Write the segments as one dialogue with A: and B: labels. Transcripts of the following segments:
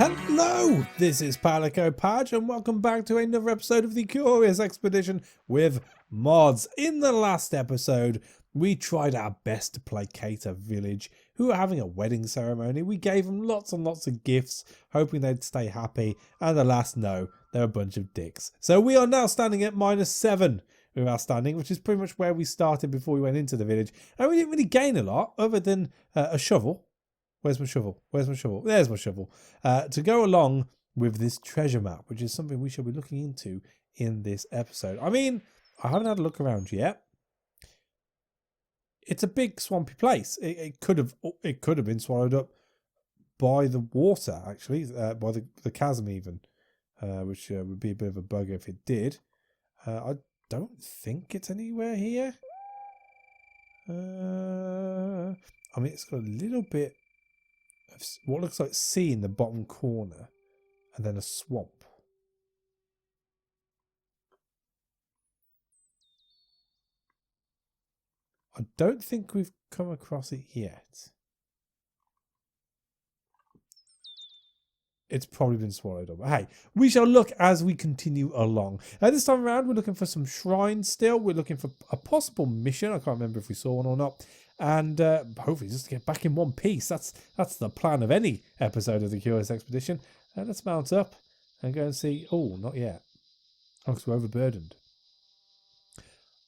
A: Hello, this is Palico Patch and welcome back to another episode of the Curious Expedition with mods. In the last episode, we tried our best to placate a village who were having a wedding ceremony. We gave them lots and lots of gifts, hoping they'd stay happy, and alas no, they're a bunch of dicks. So we are now standing at -7 with our standing, which is pretty much where we started before we went into the village. And we didn't really gain a lot other than a shovel. Where's my shovel? Where's my shovel? There's my shovel. To go along with this treasure map, which is something we shall be looking into in this episode. I mean, I haven't had a look around yet. It's a big swampy place. It could have been swallowed up by the water, actually, by the chasm even, which would be a bit of a bugger if it did. I don't think it's anywhere here. I mean, it's got a little bit of what looks like sea in the bottom corner, and then a swamp. I don't think we've come across it yet. It's probably been swallowed up. Hey, we shall look as we continue along. This time around, we're looking for some shrines still. We're looking for a possible mission. I can't remember if we saw one or not. And hopefully just to get back in one piece. That's the plan of any episode of the Curious Expedition. Let's mount up and go and see. Oh, not yet. Oh, because we're overburdened.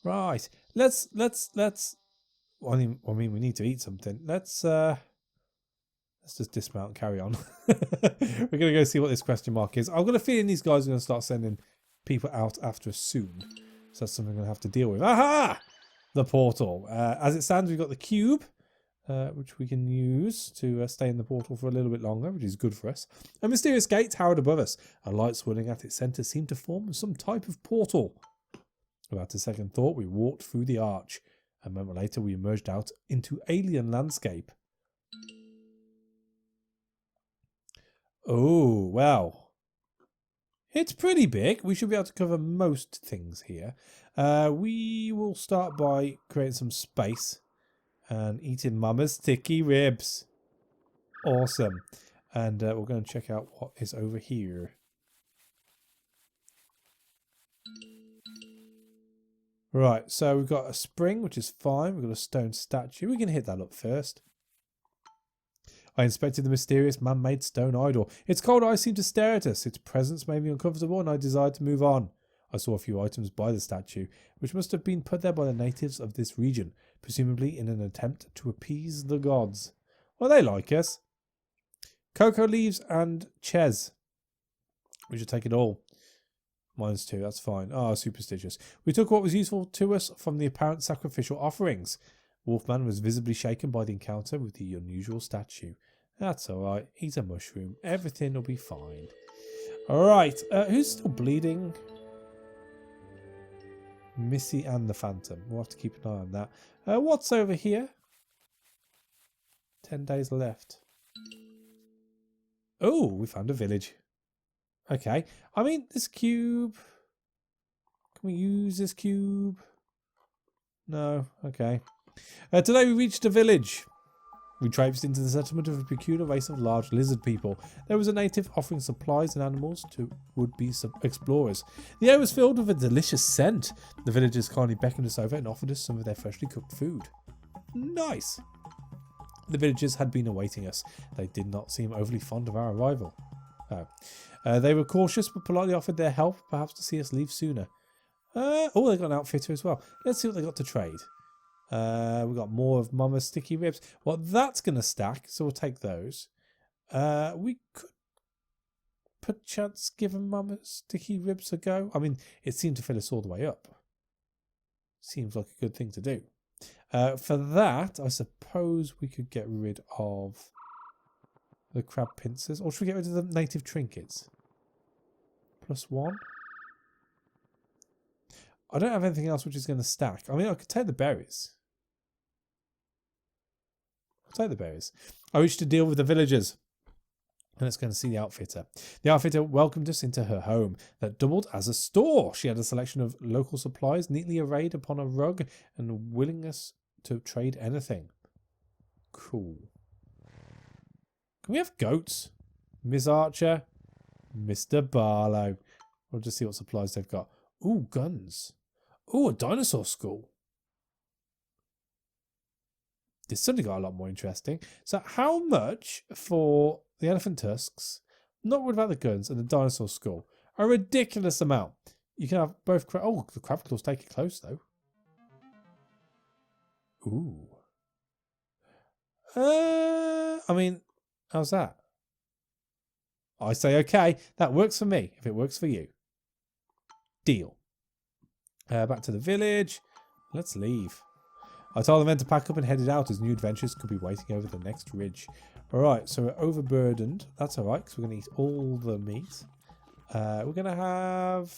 A: Right. Let's. I mean, we need to eat something. Let's just dismount and carry on. We're going to go see what this question mark is. I've got a feeling these guys are going to start sending people out after us soon. So that's something I'm going to have to deal with. Aha! The portal. As it stands, we've got the cube, which we can use to stay in the portal for a little bit longer, which is good for us. A mysterious gate towered above us. A light swirling at its centre seemed to form some type of portal. Without a second thought, we walked through the arch. A moment later, we emerged out into alien landscape. Oh, well. It's pretty big. We should be able to cover most things here. We will start by creating some space and eating Mama's sticky ribs. Awesome. And we're going to check out what is over here. Right, so we've got a spring, which is fine. We've got a stone statue. We can hit that up first. I inspected the mysterious man-made stone idol. Its cold eyes seemed to stare at us. Its presence made me uncomfortable and I desired to move on. I saw a few items by the statue, which must have been put there by the natives of this region, presumably in an attempt to appease the gods. Well, they like us. Cocoa leaves and ches. We should take it all. -2, that's fine. Oh, superstitious. We took what was useful to us from the apparent sacrificial offerings. Wolfman was visibly shaken by the encounter with the unusual statue. That's alright. Eat a mushroom. Everything will be fine. Alright. Who's still bleeding? Missy and the Phantom. We'll have to keep an eye on that. What's over here? 10 days left. Oh, we found a village. Okay. I mean, this cube. Can we use this cube? No. Okay. Today we reached a village. We traipsed into the settlement of a peculiar race of large lizard people. There was a native offering supplies and animals to would-be explorers. The air was filled with a delicious scent. The villagers kindly beckoned us over and offered us some of their freshly cooked food. Nice. The villagers had been awaiting us. They did not seem overly fond of our arrival. They were cautious but politely offered their help, perhaps to see us leave sooner. Oh, they got an outfitter as well. Let's see what they got to trade. We've got more of Mama's sticky ribs. Well, that's going to stack, so we'll take those. We could perchance give Mama's sticky ribs a go. I mean, it seemed to fill us all the way up. Seems like a good thing to do. For that, I suppose we could get rid of the crab pincers. Or should we get rid of the native trinkets? +1. I don't have anything else which is going to stack. I mean, I could take the berries. I'll take the berries. I wish to deal with the villagers. And let's go and see the outfitter. The outfitter welcomed us into her home that doubled as a store. She had a selection of local supplies neatly arrayed upon a rug and a willingness to trade anything. Cool. Can we have goats? Miss Archer, Mr. Barlow. We'll just see what supplies they've got. Ooh, guns. Ooh, a dinosaur skull. This suddenly got a lot more interesting. So how much for the elephant tusks? Not worried about the guns and the dinosaur skull. A ridiculous amount. You can have both. Oh, the crab claws take it close though. Ooh. I mean, how's that? I say okay. That works for me. If it works for you, deal. Back to the village. Let's leave. I told the men to pack up and headed out as new adventures could be waiting over the next ridge. Alright, so we're overburdened. That's alright, because we're going to eat all the meat. We're going to have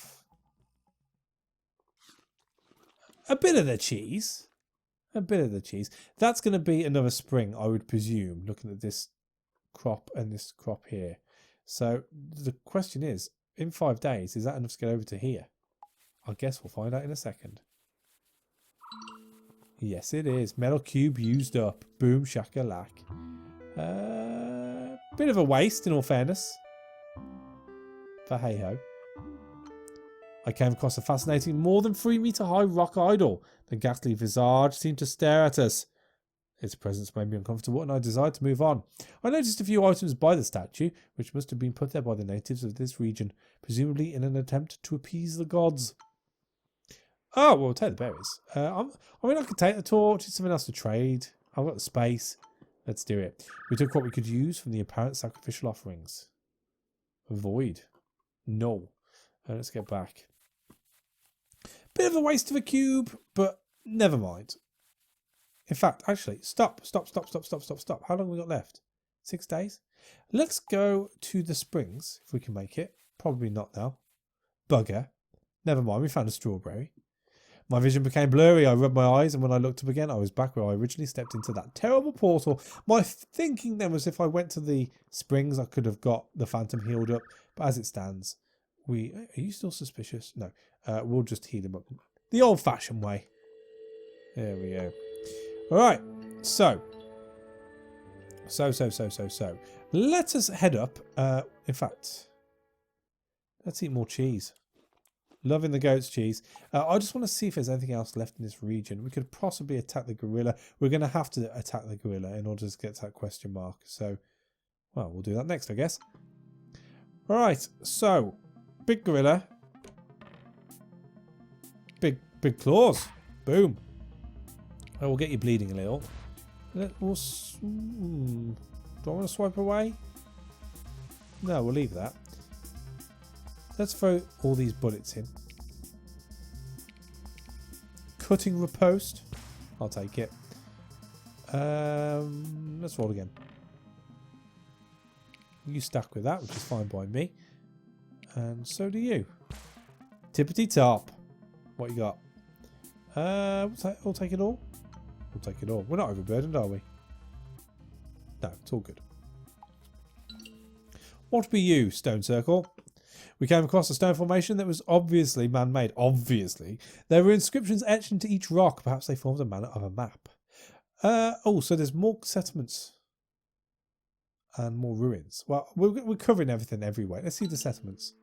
A: a bit of the cheese. A bit of the cheese. That's going to be another spring, I would presume, looking at this crop and this crop here. So the question is, in 5 days, is that enough to get over to here? I guess we'll find out in a second. Yes, it is. Metal cube used up. Boom, shakalak. Bit of a waste, in all fairness. But hey-ho. I came across a fascinating, more than 3 metre high rock idol. The ghastly visage seemed to stare at us. Its presence made me uncomfortable and I decided to move on. I noticed a few items by the statue, which must have been put there by the natives of this region, presumably in an attempt to appease the gods. Oh, well, we'll take the berries. I mean, I could take the torch. It's something else to trade. I've got the space. Let's do it. We took what we could use from the apparent sacrificial offerings. Avoid. No. Let's get back. Bit of a waste of a cube, but never mind. In fact, actually, stop. How long have we got left? 6 days? Let's go to the springs, if we can make it. Probably not now. Bugger. Never mind, we found a strawberry. My vision became blurry. I rubbed my eyes, and when I looked up again, I was back where I originally stepped into that terrible portal. My thinking then was if I went to the springs, I could have got the phantom healed up. But as it stands, are you still suspicious? No. We'll just heal him up. The old-fashioned way. There we go. All right. So. Let us head up. In fact, let's eat more cheese. Loving the goat's cheese. I just want to see if there's anything else left in this region. We could possibly attack the gorilla. We're going to have to attack the gorilla in order to get to that question mark. So, well, we'll do that next, I guess. All right. So, big gorilla. Big claws. Boom. Oh, we'll get you bleeding a little. Do I want to swipe away? No, we'll leave that. Let's throw all these bullets in. Cutting riposte. I'll take it. Let's roll again. You stack with that, which is fine by me. And so do you. Tippity top. What you got? We'll take it all. We'll take it all. We're not overburdened, are we? No, it's all good. What be you, stone circle? We came across a stone formation that was obviously man-made. Obviously. There were inscriptions etched into each rock. Perhaps they formed a manner of a map. Oh, so there's more settlements. And more ruins. Well, we're covering everything everywhere. Let's see the settlements.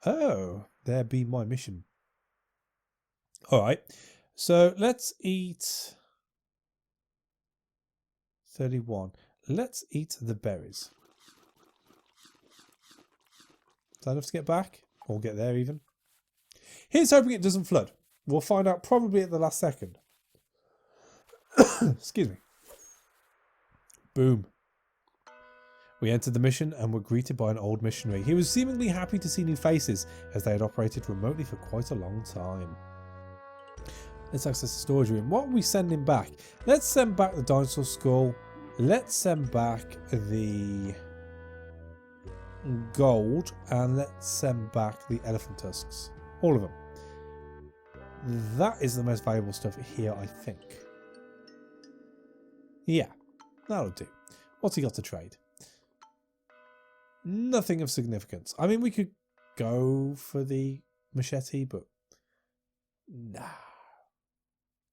A: Oh, there be my mission. Alright. So let's eat 31. Let's eat the berries. Is that enough to get back? Or get there even? Here's hoping it doesn't flood. We'll find out probably at the last second. Excuse me. Boom. We entered the mission and were greeted by an old missionary. He was seemingly happy to see new faces as they had operated remotely for quite a long time. Let's access the storage room. What are we sending back? Let's send back the dinosaur skull. Let's send back the gold, and let's send back the elephant tusks. All of them. That is the most valuable stuff here, I think. Yeah, that'll do. What's he got to trade? Nothing of significance. I mean, we could go for the machete, but nah.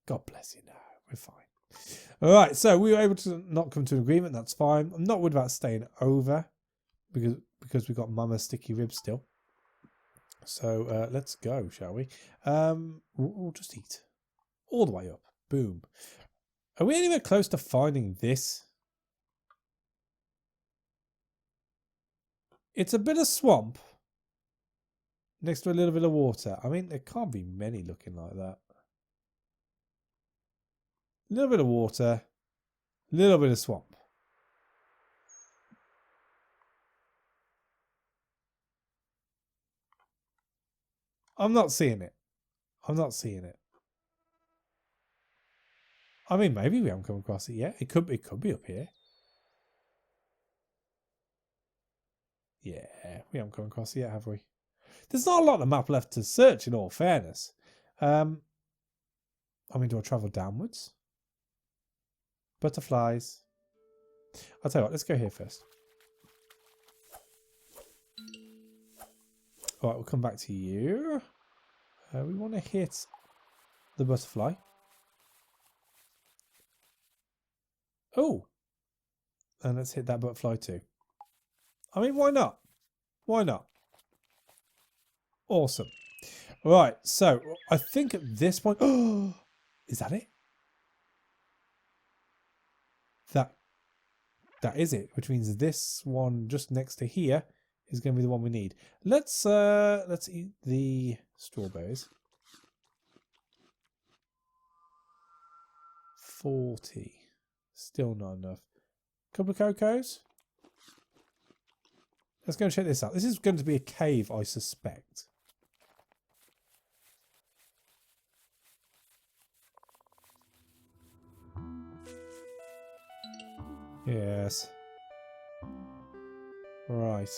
A: God bless you, no. We're fine. Alright, so we were able to not come to an agreement. That's fine. I'm not worried about staying over. because we got Mama's sticky ribs still. So let's go, shall we? We'll just eat all the way up. Boom. Are we anywhere close to finding this? It's a bit of swamp next to a little bit of water. I mean, there can't be many looking like that. A little bit of water, a little bit of swamp. I'm not seeing it. I'm not seeing it. I mean, maybe we haven't come across it yet. It could be up here. Yeah, we haven't come across it yet, have we? There's not a lot of map left to search, in all fairness. I mean, do I travel downwards? Butterflies. I'll tell you what, let's go here first. Alright, we'll come back to you. We want to hit the butterfly. Oh! And let's hit that butterfly too. I mean, why not? Why not? Awesome. Right, so I think at this point... Oh! Is that it? That is it, which means this one just next to here is going to be the one we need. Let's eat the strawberries. 40. Still not enough. Couple of cocos. Let's go and check this out. This is going to be a cave, I suspect. Yes. Right.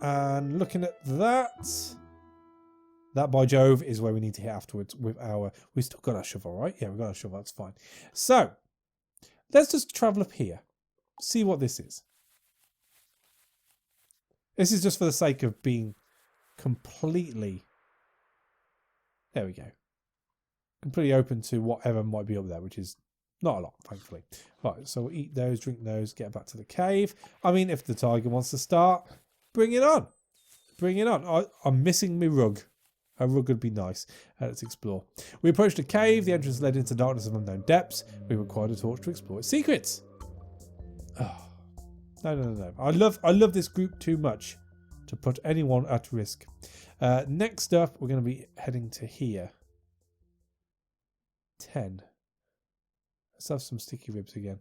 A: And looking at that, by Jove, is where we need to hit afterwards with our... We've still got our shovel, right? Yeah, we've got our shovel. That's fine. So, let's just travel up here. See what this is. This is just for the sake of being completely... There we go. Completely open to whatever might be up there, which is not a lot, thankfully. Right, so we'll eat those, drink those, get back to the cave. I mean, if the tiger wants to start, bring it on. Bring it on. I'm missing my rug. A rug would be nice. Let's explore. We approached a cave. The entrance led into darkness of unknown depths. We required a torch to explore its secrets. Oh, no. I love this group too much to put anyone at risk. Next up, we're going to be heading to here. 10. Let's have some sticky ribs again.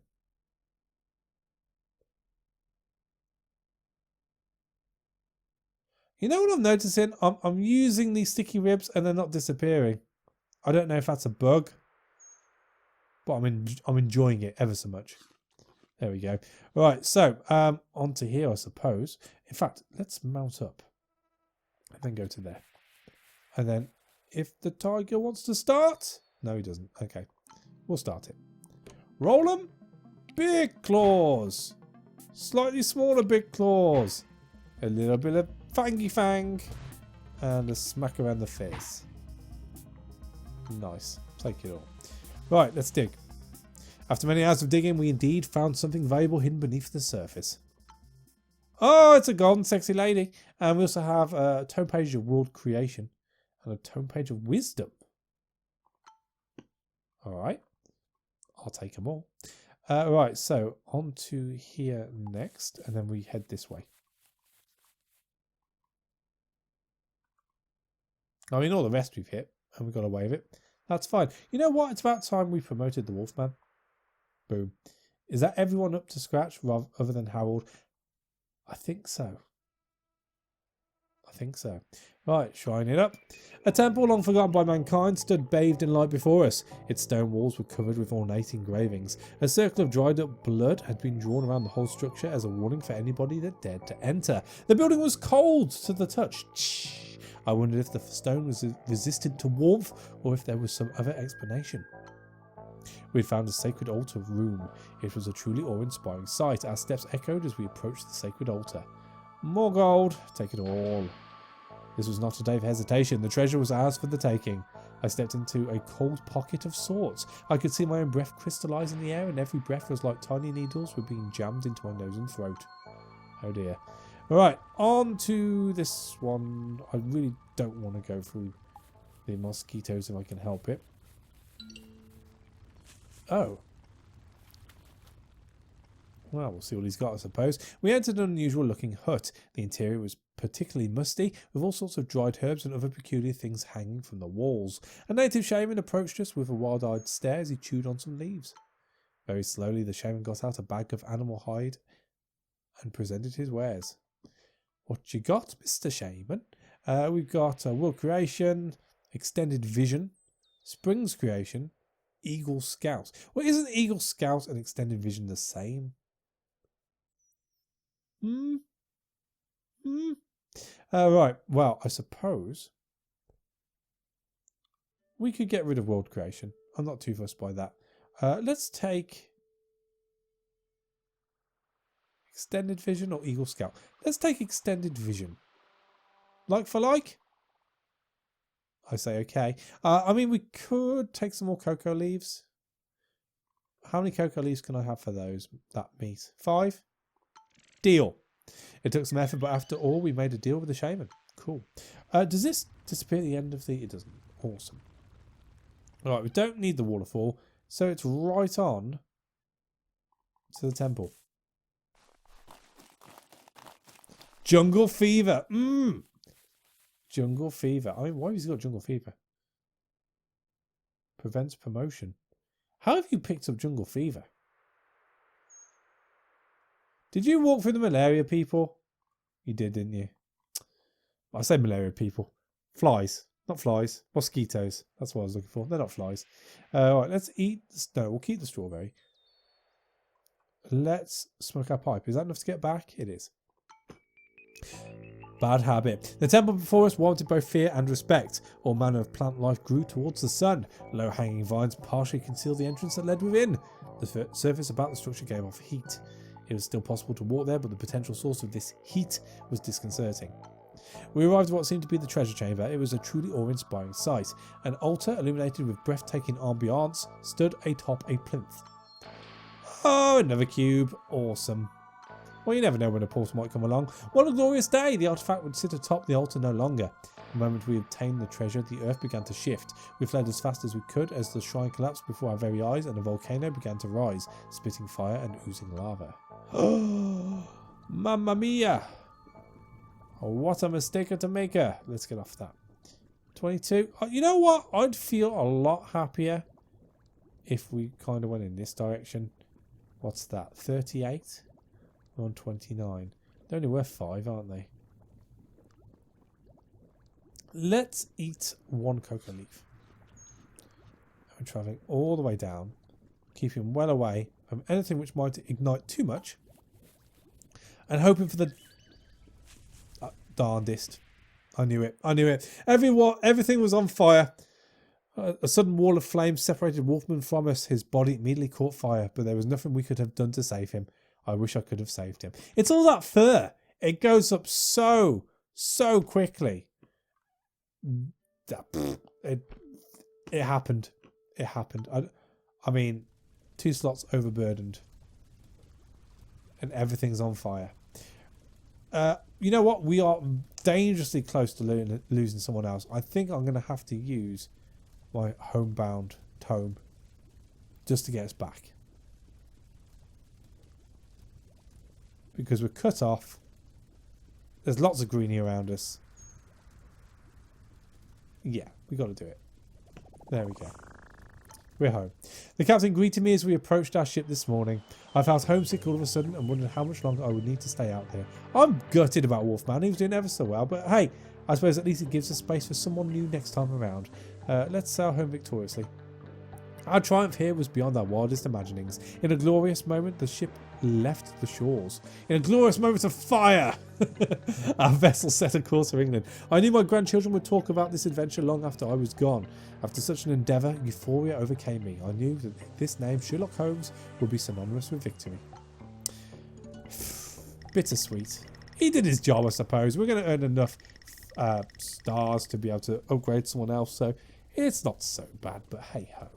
A: You know what I'm noticing? I'm using these sticky ribs and they're not disappearing. I don't know if that's a bug, but I'm enjoying it ever so much. There we go. Right, so onto here, I suppose. In fact, let's mount up and then go to there. And then if the tiger wants to start... No, he doesn't. Okay, we'll start it. Roll them. Big claws. Slightly smaller big claws. A little bit of fangy fang. And a smack around the face. Nice. Take it all. Right, let's dig. After many hours of digging, we indeed found something valuable hidden beneath the surface. Oh, it's a golden sexy lady. And we also have a tome page of world creation. And a tome page of wisdom. Alright. I'll take them all. Right, so on to here next, and then we head this way. I mean, all the rest we've hit, and we got away with it. That's fine. You know what? It's about time we promoted the Wolfman. Boom. Is that everyone up to scratch, other than Harold? I think so. I think so. Right, shine it up. A temple long forgotten by mankind stood bathed in light before us. Its stone walls were covered with ornate engravings. A circle of dried up blood had been drawn around the whole structure as a warning for anybody that dared to enter. The building was cold to the touch. I wondered if the stone was resistant to warmth or if there was some other explanation. We had found a sacred altar room. It was a truly awe-inspiring sight. Our steps echoed as we approached the sacred altar. More gold. Take it all. This was not a day of hesitation. The treasure was ours for the taking. I stepped into a cold pocket of sorts. I could see my own breath crystallize in the air, and every breath was like tiny needles were being jammed into my nose and throat. Oh dear. Alright, on to this one. I really don't want to go through the mosquitoes if I can help it. Oh. Well, we'll see what he's got, I suppose. We entered an unusual looking hut. The interior was particularly musty, with all sorts of dried herbs and other peculiar things hanging from the walls. A native shaman approached us with a wild-eyed stare as he chewed on some leaves. Very slowly, the shaman got out a bag of animal hide and presented his wares. What you got, Mr. Shaman? We've got World Creation, Extended Vision, Springs Creation, Eagle Scout. Well, isn't Eagle Scout and Extended Vision the same? Right, well, I suppose we could get rid of World Creation. I'm not too fussed by that. Let's take Extended Vision or Eagle Scout. Let's take Extended Vision. Like for like? I say okay. I mean, we could take some more cocoa leaves. How many cocoa leaves can I have for that meat? 5? Deal. It took some effort, but after all, we made a deal with the shaman. Cool. Does this disappear at the end of the... It doesn't. Awesome. Alright, we don't need the waterfall, so it's right on to the temple. Jungle fever. Jungle fever. I mean, why has he got jungle fever? Prevents promotion. How have you picked up jungle fever? Did you walk through the malaria people? You did, didn't you? I say malaria people. Flies. Not flies. Mosquitoes. That's what I was looking for. They're not flies. Alright, let's eat... No, we'll keep the strawberry. Let's smoke our pipe. Is that enough to get back? It is. Bad habit. The temple before us warranted both fear and respect. All manner of plant life grew towards the sun. Low-hanging vines partially concealed the entrance that led within. The surface about the structure gave off heat. It was still possible to walk there, but the potential source of this heat was disconcerting. We arrived at what seemed to be the treasure chamber. It was a truly awe-inspiring sight. An altar illuminated with breathtaking ambiance stood atop a plinth. Oh, another cube. Awesome. Well, you never know when a portal might come along. What a glorious day! The artifact would sit atop the altar no longer. The moment we obtained the treasure, the earth began to shift. We fled as fast as we could as the shrine collapsed before our very eyes and a volcano began to rise, spitting fire and oozing lava. Oh, Mamma mia! What a mistake to make her. Let's get off that. 22. You know what? I'd feel a lot happier if we kind of went in this direction. What's that? 38? We're on 29. They're only worth 5, aren't they? Let's eat one cocoa leaf. I'm travelling all the way down, keeping well away from anything which might ignite too much, and hoping for the darndest. I knew it. I knew it. Everything was on fire. A sudden wall of flames separated Wolfman from us. His body immediately caught fire, but there was nothing we could have done to save him. I wish I could have saved him. It's all that fur. It goes up so quickly. It happened. It happened. I mean, 2 slots overburdened. And everything's on fire. You know what? We are dangerously close to losing someone else. I think I'm going to have to use my homebound tome just to get us back. Because we're cut off. There's lots of greenie around us. Yeah, we got to do it. There we go. We're home. The captain greeted me as we approached our ship this morning. I felt homesick all of a sudden and wondered how much longer I would need to stay out here. I'm gutted about Wolfman. He was doing ever so well, but hey, I suppose at least it gives us space for someone new next time around. Let's sail home victoriously. Our triumph here was beyond our wildest imaginings. In a glorious moment, the ship left the shores. In a glorious moment of fire, our vessel set a course for England. I knew my grandchildren would talk about this adventure long after I was gone. After such an endeavour, euphoria overcame me. I knew that this name, Sherlock Holmes, would be synonymous with victory. Bittersweet. He did his job, I suppose. We're going to earn enough stars to be able to upgrade someone else, so it's not so bad, but hey-ho.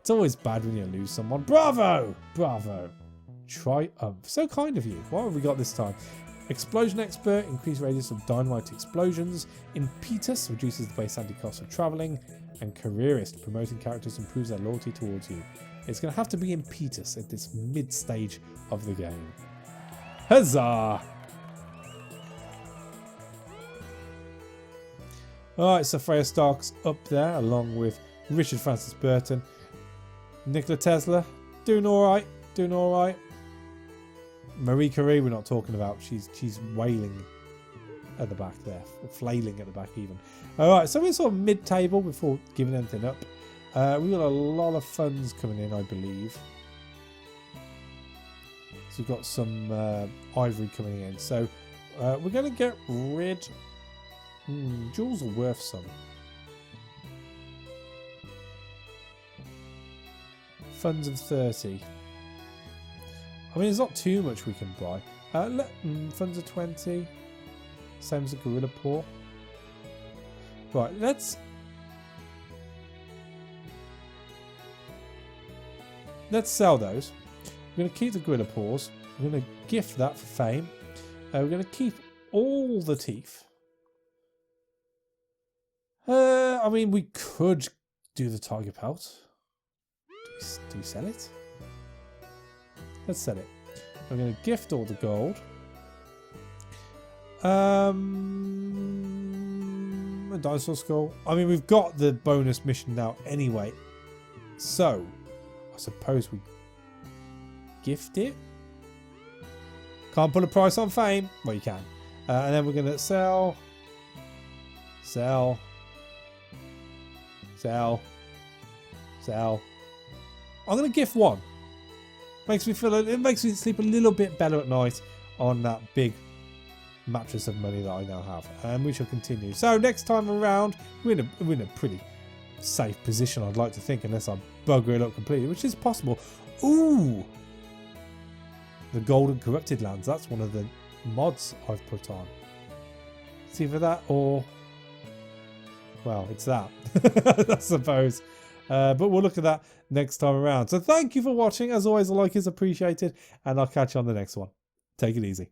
A: It's always bad when you lose someone. Bravo! Bravo. Triumph. So kind of you. What have we got this time? Explosion expert, increased radius of dynamite explosions. Impetus, reduces the base anti-cost of travelling. And careerist, promoting characters improves their loyalty towards you. It's going to have to be impetus at this mid-stage of the game. Huzzah! Alright, so Freya Stark's up there along with Richard Francis Burton. Nikola Tesla, doing alright, doing alright. Marie Curie we're not talking about, she's wailing at the back there, or flailing at the back even. Alright, so we're sort of mid-table before giving anything up. We've got a lot of funds coming in, I believe. So we've got some ivory coming in. So we're going to get rid... jewels are worth some. Funds of 30. I mean, there's not too much we can buy. Funds of 20. Same as a gorilla paw. Right, let's sell those. We're going to keep the gorilla paws. We're going to gift that for fame. We're going to keep all the teeth. I mean, we could do the tiger pelt. Do we sell it? Let's sell it. We're going to gift all the gold. A dinosaur skull. I mean, we've got the bonus mission now anyway. So, I suppose we gift it. Can't put a price on fame. Well, you can. And then we're going to sell. I'm going to gift one. It makes me sleep a little bit better at night on that big mattress of money that I now have, and we shall continue. So next time around, we're in a pretty safe position, I'd like to think, unless I bugger it up completely, which is possible. Ooh, the Golden Corrupted Lands. That's one of the mods I've put on. It's either that or, well, it's that, I suppose. But we'll look at that next time around. So thank you for watching. As always, a like is appreciated, and I'll catch you on the next one. Take it easy.